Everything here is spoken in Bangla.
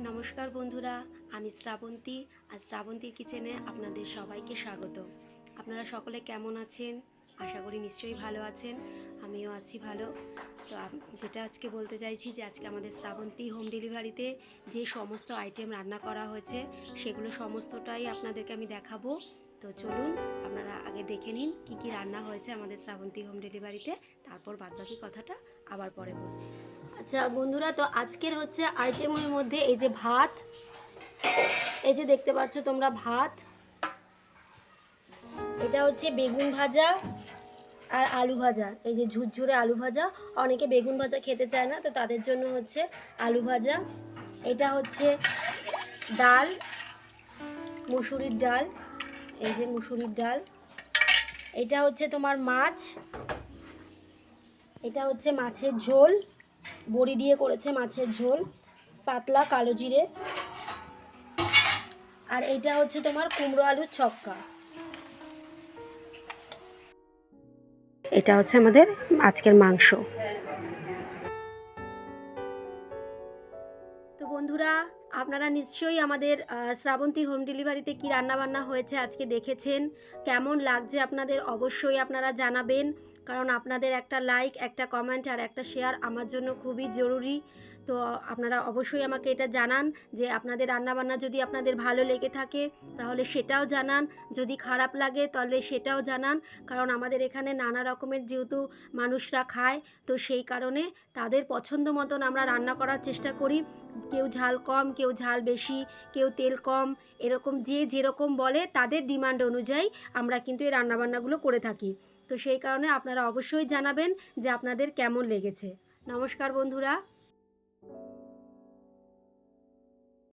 নমস্কার বন্ধুরা, আমি শ্রাবন্তী। আর শ্রাবন্তীর কিচেনে আপনাদের সবাইকে স্বাগত। আপনারা সকলে কেমন আছেন? আশা করি নিশ্চয়ই ভালো আছেন। আমিও আছি ভালো। তো যেটা আজকে বলতে চাইছি যে আজকে আমাদের শ্রাবন্তী হোম ডেলিভারিতে যে সমস্ত আইটেম রান্না করা হয়েছে সেগুলো সমস্তটাই আপনাদেরকে আমি দেখাবো। তো চলুন আপনারা আগে দেখে নিন কী কী রান্না হয়েছে আমাদের শ্রাবন্তী হোম ডেলিভারিতে, তারপর বাদবাকি কথাটা আবার পরে বলছি। আচ্ছা বন্ধুরা, তো আজকের হচ্ছে আইটেমের মধ্যে এই যে ভাত, এই যে দেখতে পাচ্ছ তোমরা ভাত, এটা হচ্ছে বেগুন ভাজা আর আলু ভাজা, এই যে ঝুরঝুরে আলু ভাজা। অনেকে বেগুন ভাজা খেতে চায় না, তো তাদের জন্য হচ্ছে আলু ভাজা। এটা হচ্ছে ডাল, মুসুরির ডাল, এই যে মুসুরির ডাল। এটা হচ্ছে তোমার মাছ, এটা হচ্ছে মাছের ঝোল, বড়ি দিয়ে করেছে মাছের ঝোল, পাতলা কালো জিরে। আর এইটা হচ্ছে তোমার কুমড়ো আলুর ছক্কা। এটা হচ্ছে আমাদের আজকের মাংস। তো বন্ধুরা, আপনারা নিশ্চয়ই আমাদের শ্রাবন্তী হোম ডেলিভারিতে কি রান্নাবান্না হয়েছে আজকে দেখেছেন। কেমন লাগছে আপনাদের অবশ্যই আপনারা জানাবেন, কারণ আপনাদের একটা লাইক, একটা কমেন্ট আর একটা শেয়ার আমার জন্য খুবই জরুরি। তো আপনারা অবশ্যই আমাকে এটা জানান যে আপনাদের রান্নাবান্না যদি আপনাদের ভালো লেগে থাকে তাহলে সেটাও জানান, যদি খারাপ লাগে তাহলে সেটাও জানান। কারণ আমাদের এখানে নানা রকমের যেহেতু মানুষরা খায়, তো সেই কারণে তাদের পছন্দ মতন আমরা রান্না করার চেষ্টা করি। কেউ ঝাল কম, কেউ ঝাল বেশি, কেউ তেল কম, এরকম যে যেরকম বলে তাদের ডিমান্ড অনুযায়ী আমরা কিন্তু এই রান্নাবান্নাগুলো করে থাকি। তো সেই কারণে আপনারা অবশ্যই জানাবেন যে আপনাদের কেমন লেগেছে। নমস্কার বন্ধুরা।